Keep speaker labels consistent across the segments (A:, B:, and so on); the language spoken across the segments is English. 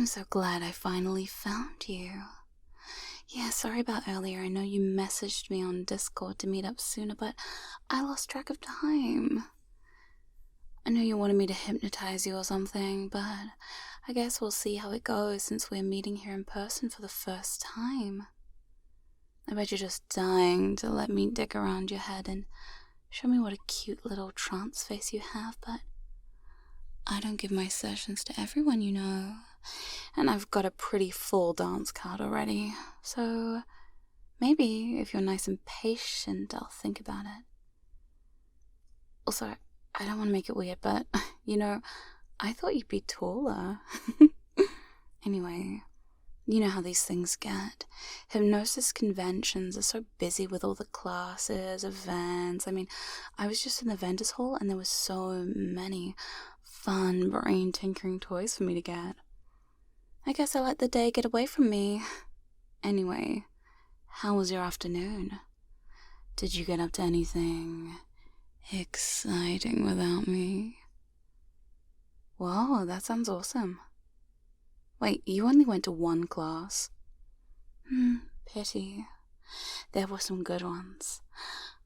A: I'm so glad I finally found you. Yeah, sorry about earlier. I know you messaged me on Discord to meet up sooner, but I lost track of time. I know you wanted me to hypnotize you or something, but I guess we'll see how it goes since we're meeting here in person for the first time. I bet you're just dying to let me dick around your head and show me what a cute little trance face you have, but I don't give my sessions to everyone, you know. And I've got a pretty full dance card already, so maybe if you're nice and patient, I'll think about it. Also, I don't want to make it weird, but, you know, I thought you'd be taller. Anyway, you know how these things get. Hypnosis conventions are so busy with all the classes, events. I mean, I was just in the vendors hall and there was so many fun brain tinkering toys for me to get. I guess I let the day get away from me. Anyway, how was your afternoon? Did you get up to anything exciting without me? Whoa, that sounds awesome. Wait, you only went to one class? Pity. There were some good ones.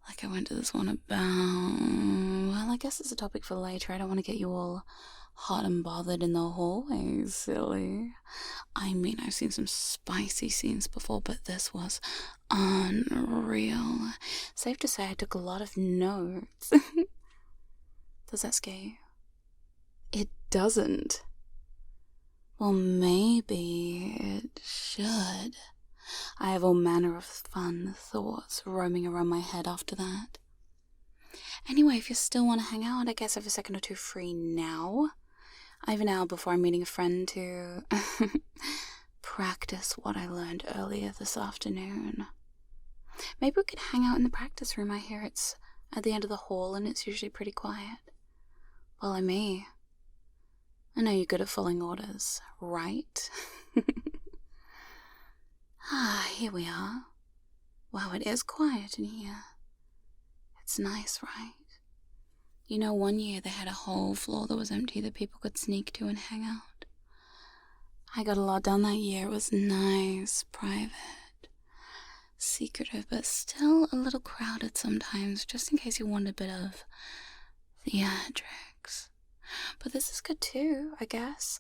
A: Like I went to this one about... Well, I guess it's a topic for later. I don't want to get you all hot and bothered in the hallways, silly. I mean, I've seen some spicy scenes before, but this was unreal. Safe to say I took a lot of notes. Does that scare you? It doesn't. Well, maybe it should. I have all manner of fun thoughts roaming around my head after that. Anyway, if you still want to hang out, I guess I have a second or two free now. I have an hour before I'm meeting a friend to practice what I learned earlier this afternoon. Maybe we could hang out in the practice room. I hear it's at the end of the hall and it's usually pretty quiet. Follow me. I know you're good at following orders, right? Here we are. Wow, it is quiet in here. It's nice, right? You know, one year they had a whole floor that was empty that people could sneak to and hang out. I got a lot done that year. It was nice, private, secretive, but still a little crowded sometimes, just in case you want a bit of theatrics. But this is good too, I guess.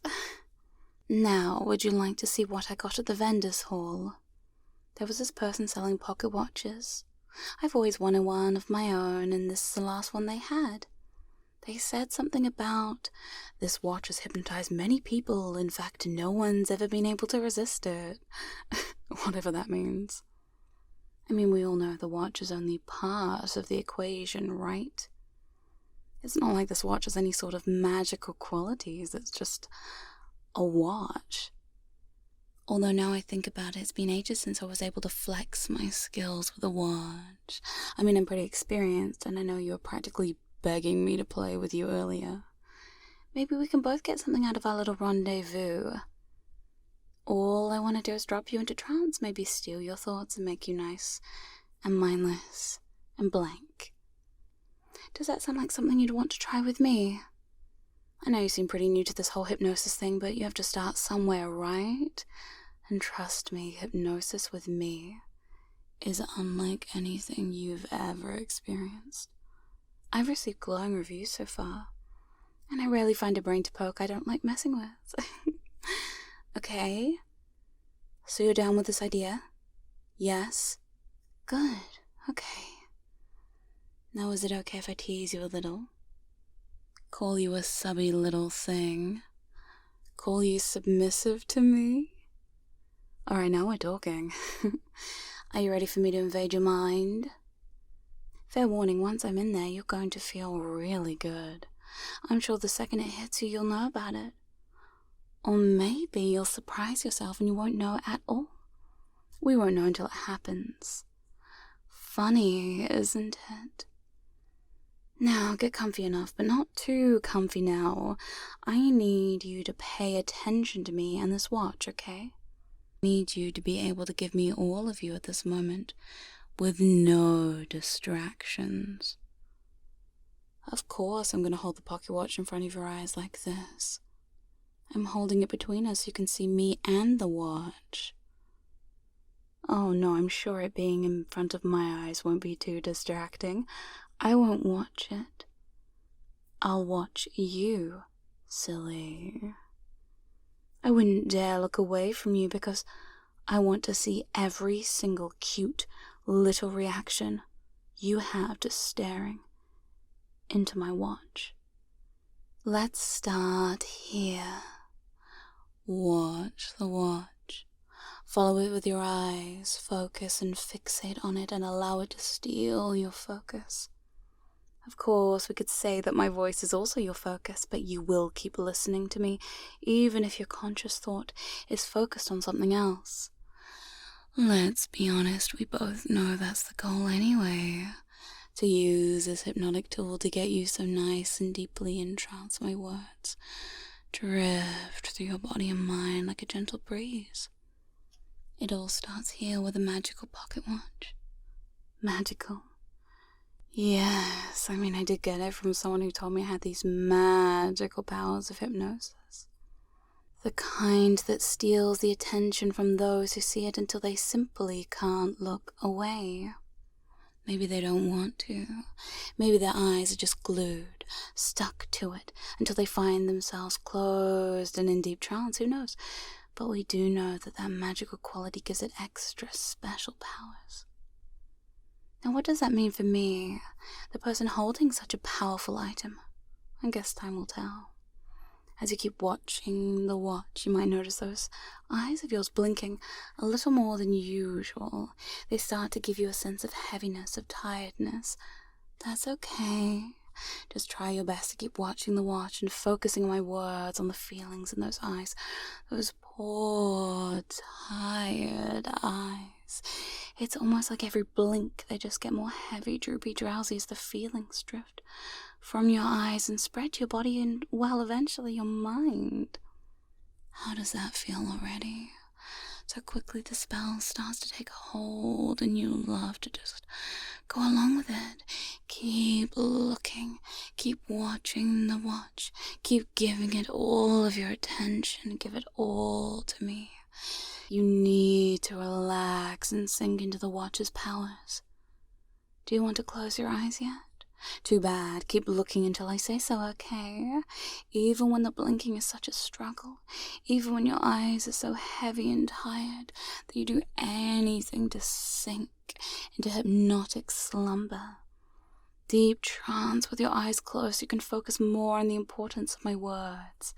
A: Now, would you like to see what I got at the vendors hall? There was this person selling pocket watches. I've always wanted one of my own, and this is the last one they had. They said something about, this watch has hypnotized many people, in fact no one's ever been able to resist it. Whatever that means. I mean, we all know the watch is only part of the equation, right? It's not like this watch has any sort of magical qualities, it's just a watch. Although now I think about it, it's been ages since I was able to flex my skills with a watch. I mean, I'm pretty experienced, and I know you were practically begging me to play with you earlier. Maybe we can both get something out of our little rendezvous. All I want to do is drop you into trance, maybe steal your thoughts and make you nice and mindless and blank. Does that sound like something you'd want to try with me? I know you seem pretty new to this whole hypnosis thing, but you have to start somewhere, right? And trust me, hypnosis with me is unlike anything you've ever experienced. I've received glowing reviews so far, and I rarely find a brain to poke I don't like messing with. Okay, so you're down with this idea? Yes? Good, okay. Now is it okay if I tease you a little? Call you a subby little thing? Call you submissive to me? Alright, now we're talking. Are you ready for me to invade your mind? Fair warning, once I'm in there, you're going to feel really good. I'm sure the second it hits you, you'll know about it. Or maybe you'll surprise yourself and you won't know at all. We won't know until it happens. Funny, isn't it? Now, get comfy enough, but not too comfy now. I need you to pay attention to me and this watch, okay? I need you to be able to give me all of you at this moment, with no distractions. Of course, I'm going to hold the pocket watch in front of your eyes like this. I'm holding it between us so you can see me and the watch. Oh no, I'm sure it being in front of my eyes won't be too distracting. I won't watch it. I'll watch you, silly. I wouldn't dare look away from you because I want to see every single cute little reaction you have to staring into my watch. Let's start here. Watch the watch. Follow it with your eyes, focus and fixate on it and allow it to steal your focus. Of course, we could say that my voice is also your focus, but you will keep listening to me, even if your conscious thought is focused on something else. Let's be honest, we both know that's the goal anyway. To use this hypnotic tool to get you so nice and deeply entranced my words. Drift through your body and mind like a gentle breeze. It all starts here with a magical pocket watch. Magical. Yes, I mean I did get it from someone who told me I had these magical powers of hypnosis. The kind that steals the attention from those who see it until they simply can't look away. Maybe they don't want to. Maybe their eyes are just glued, stuck to it, until they find themselves closed and in deep trance, who knows? But we do know that that magical quality gives it extra special powers. Now what does that mean for me, the person holding such a powerful item? I guess time will tell. As you keep watching the watch, you might notice those eyes of yours blinking a little more than usual. They start to give you a sense of heaviness, of tiredness. That's okay. Just try your best to keep watching the watch and focusing on my words, on the feelings in those eyes. Those poor, tired eyes. It's almost like every blink they just get more heavy, droopy, drowsy as the feelings drift from your eyes and spread to your body and, well, eventually your mind. How does that feel already? So quickly the spell starts to take a hold and you love to just go along with it. Keep looking, keep watching the watch, keep giving it all of your attention, give it all to me. You need to relax and sink into the watch's powers. Do you want to close your eyes yet? Too bad, keep looking until I say so, okay? Even when the blinking is such a struggle, even when your eyes are so heavy and tired that you do anything to sink into hypnotic slumber. Deep trance with your eyes closed, you can focus more on the importance of my words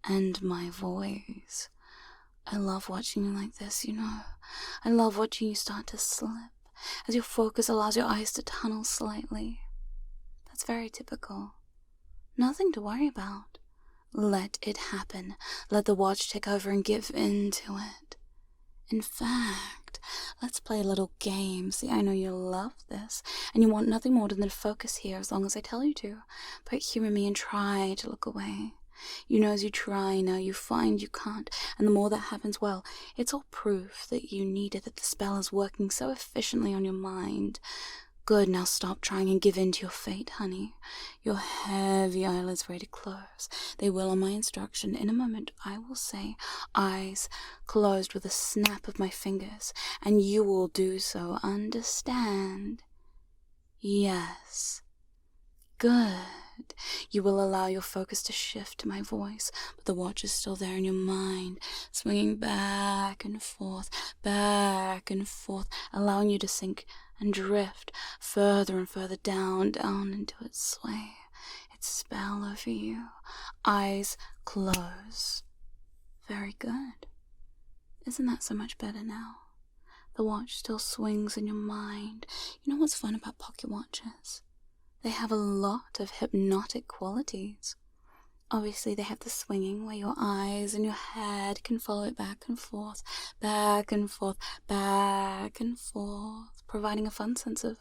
A: and my voice. I love watching you like this, you know. I love watching you start to slip as your focus allows your eyes to tunnel slightly. That's very typical. Nothing to worry about. Let it happen. Let the watch take over and give in to it. In fact, let's play a little game. See, I know you love this, and you want nothing more than to focus here as long as I tell you to. But humor me and try to look away. You know, as you try now, you find you can't, and the more that happens, well, it's all proof that you need it, that the spell is working so efficiently on your mind. Good, now stop trying and give in to your fate, honey. Your heavy eyelids ready to close. They will on my instruction. In a moment, I will say, eyes closed with a snap of my fingers, and you will do so. Understand? Yes. Good. You will allow your focus to shift to my voice, but the watch is still there in your mind, swinging back and forth, allowing you to sink and drift further and further down into its sway, its spell over you. Eyes close. Very good. Isn't that so much better now? The watch still swings in your mind. You know what's fun about pocket watches? They have a lot of hypnotic qualities. Obviously, they have the swinging where your eyes and your head can follow it back and forth, providing a fun sense of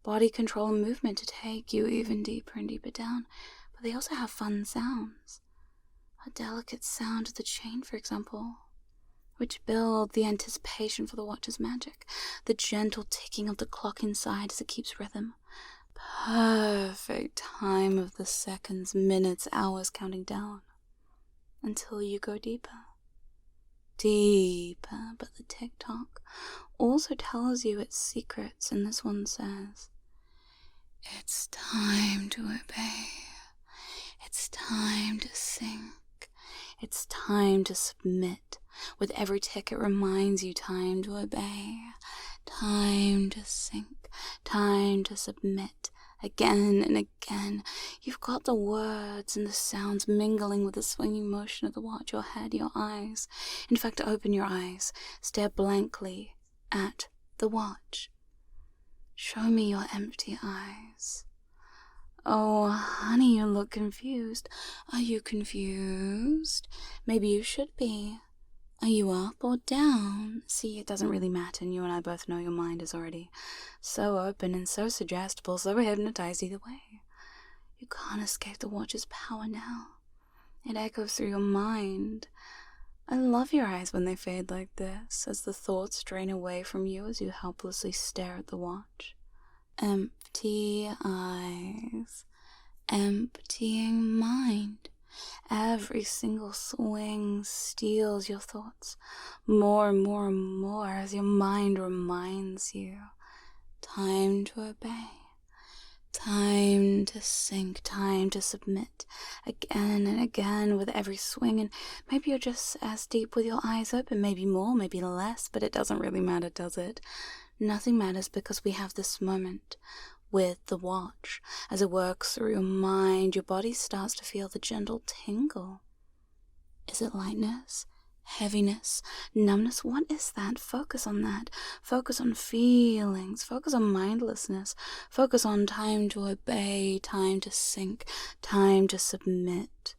A: body control and movement to take you even deeper and deeper down. But they also have fun sounds. A delicate sound of the chain, for example, which build the anticipation for the watch's magic. The gentle ticking of the clock inside as it keeps rhythm. Perfect time of the seconds, minutes, hours counting down. until you go deeper. Deeper, but the tick-tock also tells you its secrets, and this one says, it's time to obey. It's time to sink. It's time to submit. With every tick it reminds you time to obey. Time to sink. Time to submit. Again and again, you've got the words and the sounds mingling with the swinging motion of the watch, your head, your eyes. In fact, open your eyes. Stare blankly at the watch. Show me your empty eyes. Oh, honey, you look confused. Are you confused? Maybe you should be. Are you up or down? See, it doesn't really matter, and you and I both know your mind is already so open and so suggestible, so hypnotized either way. You can't escape the watch's power now. It echoes through your mind. I love your eyes when they fade like this, as the thoughts drain away from you as you helplessly stare at the watch. Empty eyes. Emptying mind. Every single swing steals your thoughts more and more and more as your mind reminds you. Time to obey. Time to sink. Time to submit. Again and again with every swing. And maybe you're just as deep with your eyes open. Maybe more, maybe less. But it doesn't really matter, does it? Nothing matters because we have this moment with the watch. As it works through your mind, your body starts to feel the gentle tingle. Is it lightness? Heaviness? Numbness? What is that? Focus on that. Focus on feelings. Focus on mindlessness. Focus on time to obey, time to sink, time to submit.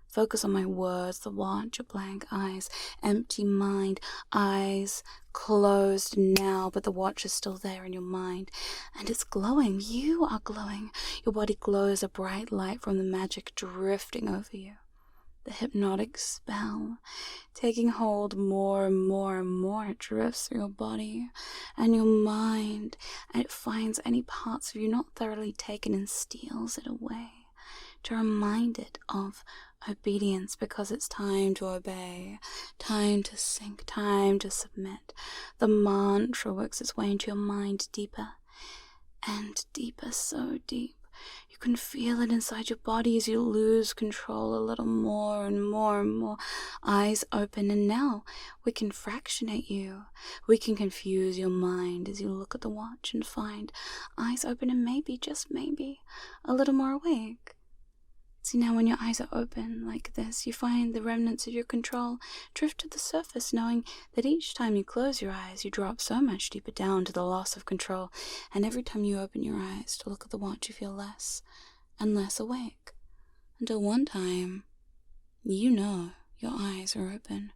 A: Focus on my words, the watch, your blank eyes, empty mind, eyes closed now, but the watch is still there in your mind, and it's glowing. You are glowing. Your body glows, a bright light from the magic drifting over you. The hypnotic spell, taking hold more and more and more, it drifts through your body and your mind, and it finds any parts of you not thoroughly taken and steals it away to remind it of obedience, because it's time to obey, time to sink, time to submit. The mantra works its way into your mind deeper and deeper, so deep. You can feel it inside your body as you lose control a little more and more and more. Eyes open, and now we can fractionate you. We can confuse your mind as you look at the watch and find eyes open and maybe, just maybe, a little more awake. See, now when your eyes are open like this, you find the remnants of your control drift to the surface, knowing that each time you close your eyes, you drop so much deeper down to the loss of control, and every time you open your eyes to look at the watch, you feel less and less awake, until one time, you know your eyes are open,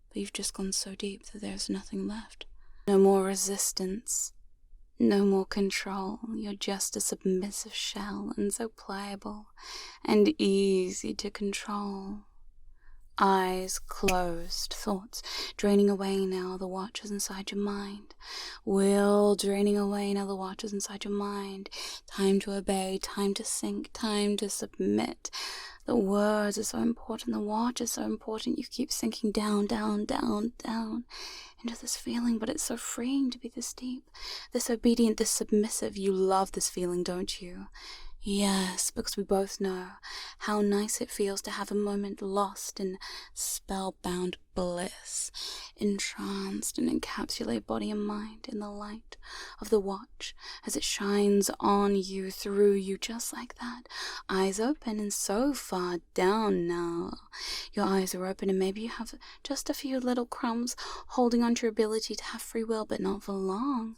A: but you've just gone so deep that there's nothing left. No more resistance. No more control. You're just a submissive shell, and so pliable and easy to control. Eyes closed, thoughts draining away now, the watches inside your mind. Will draining away now, the watches inside your mind. Time to obey, time to sink, time to submit. The words are so important, the watch is so important. You keep sinking down, down, down, down into this feeling, but it's so freeing to be this deep, this obedient, this submissive. You love this feeling, don't you? Yes, because we both know how nice it feels to have a moment lost in spellbound bliss, entranced and encapsulate body and mind in the light of the watch as it shines on you, through you, just like that. Eyes open and so far down now. Your eyes are open and maybe you have just a few little crumbs holding on to your ability to have free will, but not for long.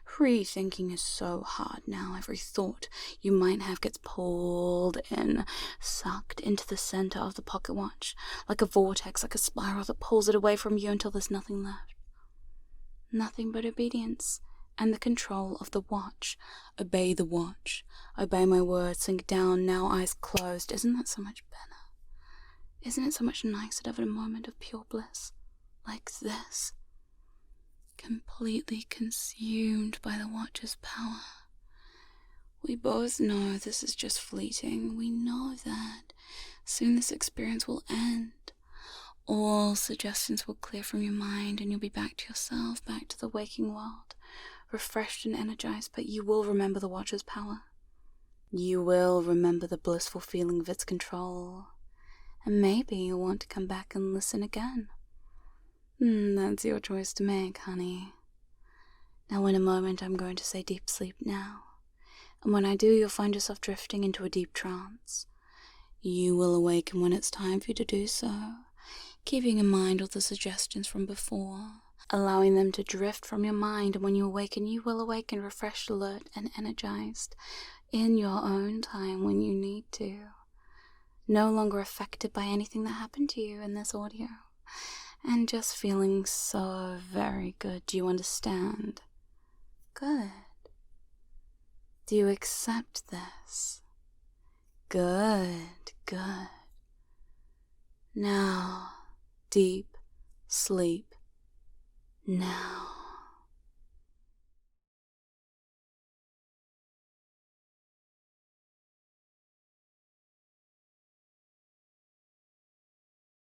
A: Free thinking is so hard now. Every thought you might have gets pulled in, sucked into the center of the pocket watch, like a vortex, like a spiral that pulls it away from you until there's nothing left. Nothing but obedience and the control of the watch. Obey the watch. Obey my words. Sink down now, eyes closed. Isn't that so much better? Isn't it so much nicer to have a moment of pure bliss like this? Completely consumed by the watch's power. We both know this is just fleeting. We know that. Soon this experience will end. All suggestions will clear from your mind and you'll be back to yourself, back to the waking world, refreshed and energized, but you will remember the Watcher's power. You will remember the blissful feeling of its control, and maybe you'll want to come back and listen again. That's your choice to make, honey. Now in a moment I'm going to say deep sleep now, and when I do you'll find yourself drifting into a deep trance. You will awaken when it's time for you to do so, keeping in mind all the suggestions from before, allowing them to drift from your mind, and when you will awaken refreshed, alert, and energized in your own time when you need to. No longer affected by anything that happened to you in this audio, and just feeling so very good. Do you understand? Good. Do you accept this? Good, good. Now, deep sleep now.